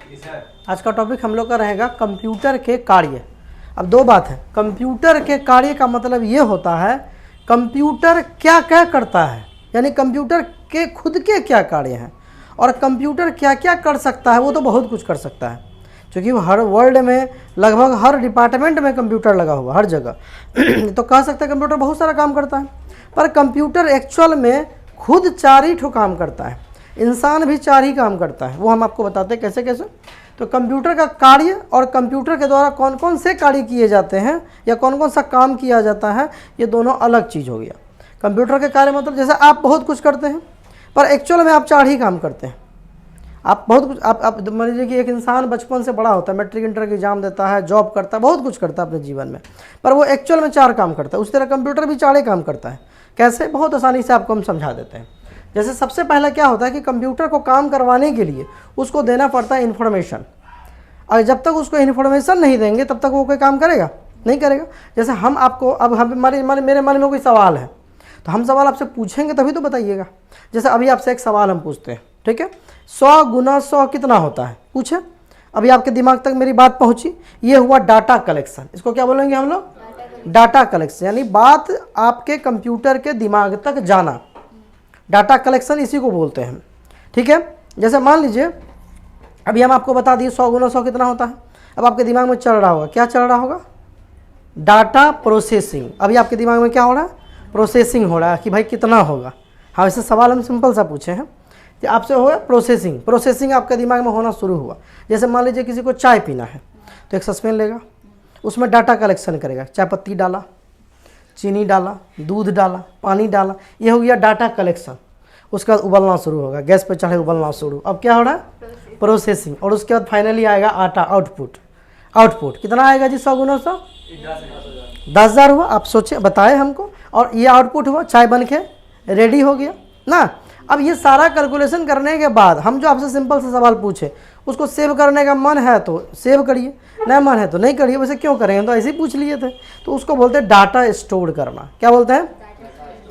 आज का टॉपिक हम लोग का रहेगा कंप्यूटर के कार्य। अब दो बात है, कंप्यूटर के कार्य का मतलब ये होता है कंप्यूटर क्या क्या करता है, यानी कंप्यूटर के खुद के क्या कार्य हैं, और कंप्यूटर क्या क्या कर सकता है। वो तो बहुत कुछ कर सकता है, क्योंकि हर वर्ल्ड में लगभग हर डिपार्टमेंट में कंप्यूटर लगा हुआ हर जगह तो कह सकते हैं कंप्यूटर बहुत सारा काम करता है। पर कंप्यूटर एक्चुअल में खुद 4 ही ठो काम करता है, इंसान भी 4 ही काम करता है। वो हम आपको बताते हैं कैसे कैसे। तो कंप्यूटर का कार्य और कंप्यूटर के द्वारा कौन कौन से कार्य किए जाते हैं या कौन कौन सा काम किया जाता है, ये दोनों अलग चीज़ हो गया। कंप्यूटर के कार्य मतलब जैसे आप बहुत कुछ करते हैं, पर एक्चुअल में आप 4 ही काम करते हैं। आप बहुत कुछ आप मान लीजिए कि एक इंसान बचपन से बड़ा होता है, मैट्रिक इंटर का एग्जाम देता है, जॉब करता है, बहुत कुछ करता है अपने जीवन में, पर वो एक्चुअल में 4 काम करता है। उसी तरह कंप्यूटर भी 4 ही काम करता है। कैसे? बहुत आसानी से आपको हम समझा देते हैं। जैसे सबसे पहला क्या होता है कि कंप्यूटर को काम करवाने के लिए उसको देना पड़ता है इन्फॉर्मेशन, और जब तक उसको इन्फॉर्मेशन नहीं देंगे तब तक वो कोई काम करेगा नहीं करेगा। जैसे हम आपको अब मेरे मन में कोई सवाल है, तो हम सवाल आपसे पूछेंगे तभी तो बताइएगा। जैसे अभी आपसे एक सवाल हम पूछते हैं, ठीक है, 100 गुना 100 कितना होता है, पूछे। अभी आपके दिमाग तक मेरी बात पहुंची, ये हुआ डाटा कलेक्शन। इसको क्या बोलेंगे हम लोग? डाटा कलेक्शन, यानी बात आपके कंप्यूटर के दिमाग तक जाना, डाटा कलेक्शन इसी को बोलते हैं, ठीक है। जैसे मान लीजिए अभी हम आपको बता दिए 100 गुना 100 कितना होता है। अब आपके दिमाग में चल रहा होगा, क्या चल रहा होगा? Data processing. अभी आपके दिमाग में क्या हो रहा है? प्रोसेसिंग हो रहा है कि भाई कितना होगा। हाँ, वैसे सवाल हम सिंपल सा पूछे हैं कि आपसे हो गया प्रोसेसिंग। प्रोसेसिंग आपके दिमाग में होना शुरू हुआ। जैसे मान लीजिए किसी को चाय पीना है, तो एक सस्पेन लेगा, उसमें डाटा कलेक्शन करेगा, चाय पत्ती डाला, चीनी डाला, दूध डाला, पानी डाला, ये हो गया डाटा कलेक्शन। उसके बाद उबलना शुरू होगा, गैस पे चढ़े उबलना शुरू। अब क्या हो रहा है? प्रोसेसिंग। और उसके बाद फाइनली आएगा आटा, आउटपुट। आउटपुट कितना आएगा जी? 100 गुना 100 10,000 हुआ। आप सोचे, बताए हमको, और ये आउटपुट हुआ, चाय बन के रेडी हो गया ना। अब ये सारा कैलकुलेशन करने के बाद हम जो आपसे सिंपल सा सवाल पूछे, उसको सेव करने का मन है तो सेव करिए, नहीं मन है तो नहीं करिए। वैसे क्यों करेंगे, तो ऐसे ही पूछ लिए थे। तो उसको बोलते हैं डाटा स्टोर करना। क्या बोलते हैं?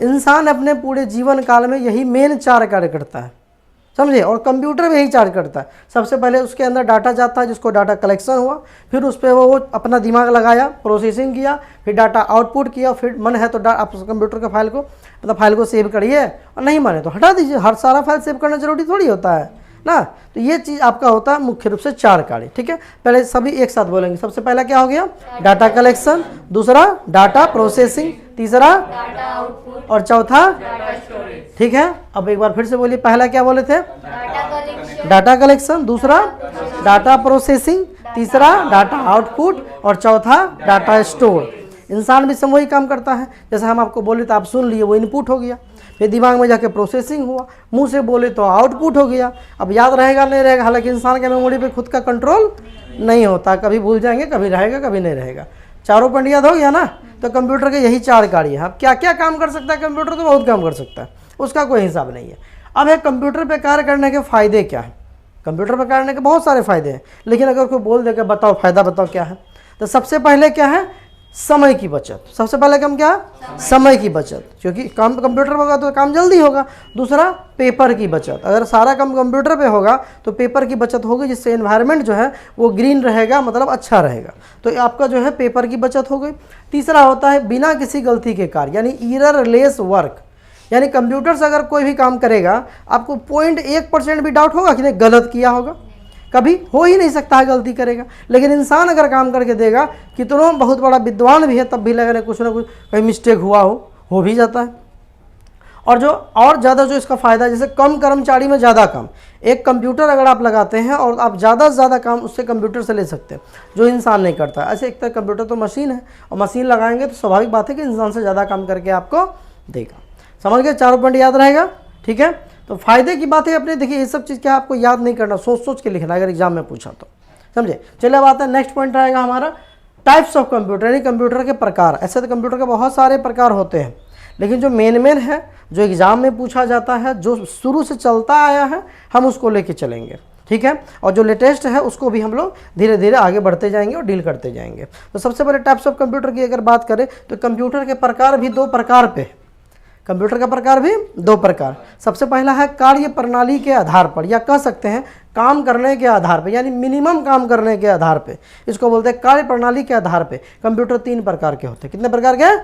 इंसान अपने पूरे जीवन काल में यही मेन 4 कार्य करता है, समझे। और कंप्यूटर में यही 4 करता है। सबसे पहले उसके अंदर डाटा जाता है, जिसको डाटा कलेक्शन हुआ, फिर उस पर वो अपना दिमाग लगाया, प्रोसेसिंग किया, फिर डाटा आउटपुट किया, फिर मन है तो आप कंप्यूटर के फाइल को मतलब फाइल को सेव करिए, और नहीं मन है तो हटा दीजिए। हर सारा फाइल सेव करना जरूरी थोड़ी होता है ना। तो ये चीज़ आपका होता है मुख्य रूप से 4 कार्य, ठीक है। पहले सभी एक साथ बोलेंगे। सबसे पहला क्या हो गया? डाटा कलेक्शन, दूसरा डाटा प्रोसेसिंग, तीसरा डाटा आउटपुट, और चौथा डाटा स्टोरेज, ठीक है। अब एक बार फिर से बोलिए, पहला क्या बोले थे? डाटा कलेक्शन, दूसरा डाटा प्रोसेसिंग, तीसरा डाटा आउटपुट, और चौथा डाटा स्टोर। इंसान भी सब वही काम करता है। जैसे हम आपको बोले तो आप सुन लिए, वो इनपुट हो गया, फिर दिमाग में जाके प्रोसेसिंग हुआ, मुंह से बोले तो आउटपुट हो गया। अब याद रहेगा नहीं रहेगा, हालांकि इंसान के मेमोरी पे खुद का कंट्रोल नहीं होता, कभी भूल जाएंगे, कभी रहेगा, कभी नहीं रहेगा। चारों पॉइंट याद हो गया ना। तो कंप्यूटर के यही 4 कार्य हैं। अब क्या क्या काम कर सकता है कंप्यूटर? तो बहुत काम कर सकता है, उसका कोई हिसाब नहीं है। अब एक कंप्यूटर पे कार्य करने के फ़ायदे क्या हैं? कंप्यूटर पे कार्य करने के बहुत सारे फ़ायदे हैं, लेकिन अगर कोई बोल दे कि बताओ फ़ायदा बताओ क्या है, तो सबसे पहले क्या है? समय की बचत। सबसे पहले काम क्या है? समय की बचत, क्योंकि काम कंप्यूटर पर होगा तो काम जल्दी होगा। दूसरा पेपर की बचत, अगर सारा काम कंप्यूटर पे होगा तो पेपर की बचत होगी, जिससे एनवायरनमेंट जो है वो ग्रीन रहेगा, मतलब अच्छा रहेगा। तो आपका जो है पेपर की बचत हो गई। तीसरा होता है बिना किसी गलती के कार्य, यानी एररलेस वर्क, यानी कंप्यूटर से अगर कोई भी काम करेगा, आपको 0.1% भी डाउट होगा कि नहीं गलत किया होगा, कभी हो ही नहीं सकता है गलती करेगा। लेकिन इंसान अगर काम करके देगा, कितनों बहुत बड़ा विद्वान भी है तब भी लगे कुछ ना कुछ कहीं मिस्टेक हुआ हो भी जाता है। और जो और ज़्यादा जो इसका फ़ायदा, जैसे कम कर्मचारी में ज़्यादा काम। एक कंप्यूटर अगर आप लगाते हैं और आप ज़्यादा से ज़्यादा काम उससे कंप्यूटर से ले सकते हैं, जो इंसान नहीं करता। ऐसे एक तरह कंप्यूटर तो मशीन है, और मशीन लगाएंगे तो स्वाभाविक बात है कि इंसान से ज़्यादा काम करके आपको देगा। समझ गए? 4 पॉइंट याद रहेगा, ठीक है। तो फायदे की बात है अपने, देखिए ये सब चीज़ क्या आपको याद नहीं करना, सोच सोच के लिखना अगर एग्जाम में पूछा तो, समझे। चलिए अब आता है नेक्स्ट पॉइंट रहेगा हमारा टाइप्स ऑफ कंप्यूटर, यानी कंप्यूटर के प्रकार। ऐसे तो कंप्यूटर के बहुत सारे प्रकार होते हैं, लेकिन जो मेन है, जो एग्जाम में पूछा जाता है, जो शुरू से चलता आया है, हम उसको लेके चलेंगे, ठीक है। और जो लेटेस्ट है उसको भी हम लोग धीरे धीरे आगे बढ़ते जाएंगे और डील करते जाएंगे। तो सबसे पहले टाइप्स ऑफ कंप्यूटर की अगर बात करें तो कंप्यूटर के प्रकार भी 2 प्रकार पे, कंप्यूटर का प्रकार भी 2 प्रकार। सबसे पहला है कार्य प्रणाली के आधार पर, या कह सकते हैं काम करने के आधार पे, यानी मिनिमम काम करने के आधार पे, इसको बोलते हैं कार्य प्रणाली के आधार पे कंप्यूटर 3 प्रकार के होते हैं। कितने प्रकार के?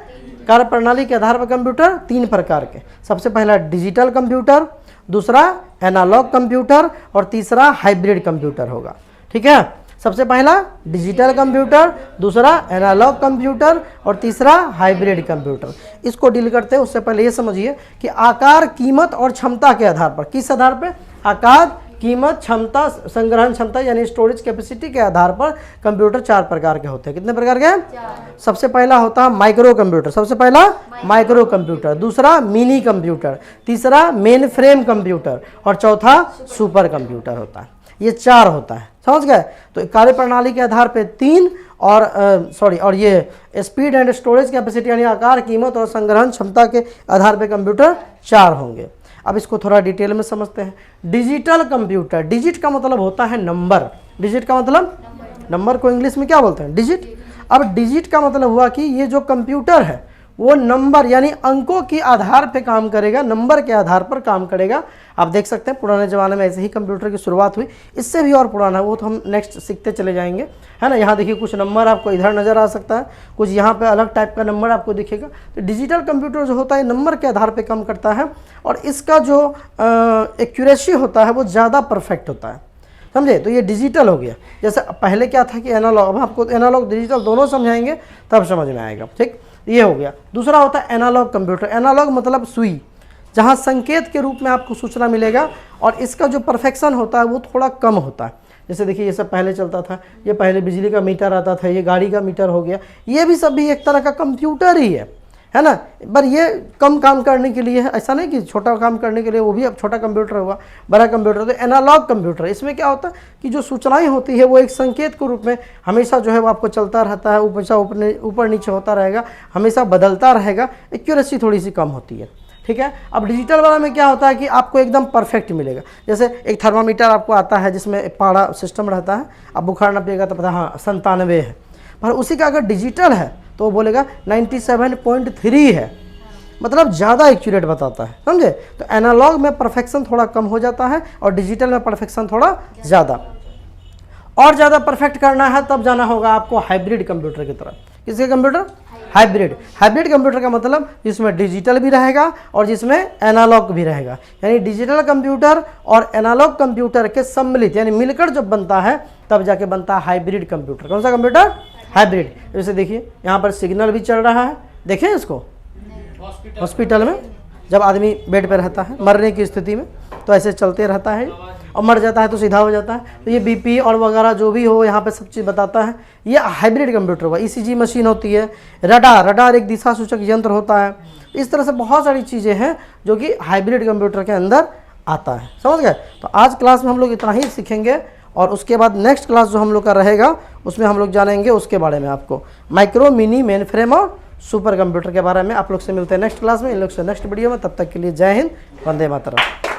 कार्य प्रणाली के आधार पर कंप्यूटर 3 प्रकार के। सबसे पहला डिजिटल कंप्यूटर, दूसरा एनालॉग कंप्यूटर और तीसरा हाइब्रिड कंप्यूटर होगा। ठीक है, सबसे पहला डिजिटल कंप्यूटर, दूसरा एनालॉग कंप्यूटर और तीसरा हाइब्रिड कंप्यूटर। इसको डील करते हैं उससे पहले ये समझिए कि आकार, कीमत और क्षमता के आधार पर, किस आधार पर? आकार, कीमत, क्षमता, संग्रहण क्षमता यानी स्टोरेज कैपेसिटी के आधार पर कंप्यूटर 4 प्रकार के होते हैं। कितने प्रकार के? 4। सबसे पहला होता है माइक्रो कंप्यूटर, सबसे पहला माइक्रो कंप्यूटर, दूसरा मिनी कंप्यूटर, तीसरा मेन फ्रेम कंप्यूटर और चौथा सुपर कंप्यूटर होता है। ये 4 होता है, समझ गए? तो कार्य प्रणाली के आधार पे 3 और ये स्पीड एंड स्टोरेज कैपेसिटी यानी आकार, कीमत और संग्रहण क्षमता के आधार पे कंप्यूटर 4 होंगे। अब इसको थोड़ा डिटेल में समझते हैं। डिजिटल कंप्यूटर, डिजिट का मतलब होता है नंबर। डिजिट का मतलब नंबर को इंग्लिश में क्या बोलते हैं? डिजिट। अब डिजिट का मतलब हुआ कि ये जो कंप्यूटर है वो नंबर यानी अंकों के आधार पे काम करेगा, नंबर के आधार पर काम करेगा। आप देख सकते हैं पुराने ज़माने में ऐसे ही कंप्यूटर की शुरुआत हुई, इससे भी और पुराना है वो तो हम नेक्स्ट सीखते चले जाएंगे, है ना। यहाँ देखिए कुछ नंबर आपको इधर नज़र आ सकता है, कुछ यहाँ पे अलग टाइप का नंबर आपको दिखेगा। तो डिजिटल कंप्यूटर जो होता है नंबर के आधार पर काम करता है और इसका जो एक्यूरेसी होता है वो ज़्यादा परफेक्ट होता है, समझे। तो ये डिजिटल हो गया। जैसे पहले क्या था कि एनालॉग, अब आपको एनालॉग डिजिटल दोनों समझाएंगे तब समझ में आएगा। ठीक, ये हो गया। दूसरा होता है एनालॉग कंप्यूटर। एनालॉग मतलब सुई, जहाँ संकेत के रूप में आपको सूचना मिलेगा और इसका जो परफेक्शन होता है वो थोड़ा कम होता है। जैसे देखिए ये सब पहले चलता था, ये पहले बिजली का मीटर आता था, ये गाड़ी का मीटर हो गया, ये भी सब भी एक तरह का कंप्यूटर ही है ना। पर ये कम काम करने के लिए है, ऐसा नहीं कि छोटा काम करने के लिए वो भी अब छोटा कंप्यूटर हुआ, बड़ा कंप्यूटर। तो एनालॉग कंप्यूटर, इसमें क्या होता है कि जो सूचनाएं होती है वो एक संकेत के रूप में हमेशा जो है वो आपको चलता रहता है, ऊपर नीचे होता रहेगा, हमेशा बदलता रहेगा, एक्यूरेसी थोड़ी सी कम होती है। ठीक है। अब डिजिटल वाला में क्या होता है कि आपको एकदम परफेक्ट मिलेगा। जैसे एक थर्मामीटर आपको आता है जिसमें पारा सिस्टम रहता है, अब बुखार नापिएगा तो पता हाँ 97 है, पर उसी का अगर डिजिटल है तो वो बोलेगा 97.3 है, मतलब ज़्यादा एक्यूरेट बताता है, समझे। तो एनालॉग में परफेक्शन थोड़ा कम हो जाता है और डिजिटल में परफेक्शन थोड़ा ज़्यादा। और ज़्यादा परफेक्ट करना है तब जाना होगा आपको हाइब्रिड कंप्यूटर की तरफ। किसके कंप्यूटर? हाइब्रिड। हाइब्रिड कंप्यूटर का मतलब जिसमें डिजिटल भी रहेगा और जिसमें एनालॉग भी रहेगा, यानी डिजिटल कंप्यूटर और एनालॉग कंप्यूटर के सम्मिलित यानी मिलकर जब बनता है तब जाके बनता है हाइब्रिड कंप्यूटर। कौन सा कंप्यूटर? हाइब्रिड। जैसे देखिए यहाँ पर सिग्नल भी चल रहा है, देखें इसको। हॉस्पिटल में जब आदमी बेड पर रहता है मरने की स्थिति में तो ऐसे चलते रहता है और मर जाता है तो सीधा हो जाता है। तो ये बीपी और वगैरह जो भी हो यहाँ पे सब चीज़ बताता है। ये हाइब्रिड कंप्यूटर हुआ। ईसीजी मशीन होती है, रडार एक दिशा सूचक यंत्र होता है। इस तरह से बहुत सारी चीज़ें हैं जो कि हाइब्रिड कंप्यूटर के अंदर आता है, समझ गए। तो आज क्लास में हम लोग इतना ही सीखेंगे और उसके बाद नेक्स्ट क्लास जो हम लोग का रहेगा उसमें हम लोग जानेंगे उसके बारे में, आपको माइक्रो, मिनी, मेन फ्रेम और सुपर कंप्यूटर के बारे में। आप लोग से मिलते हैं नेक्स्ट क्लास में, इन लोग से नेक्स्ट वीडियो में। तब तक के लिए जय हिंद, वंदे मातरम।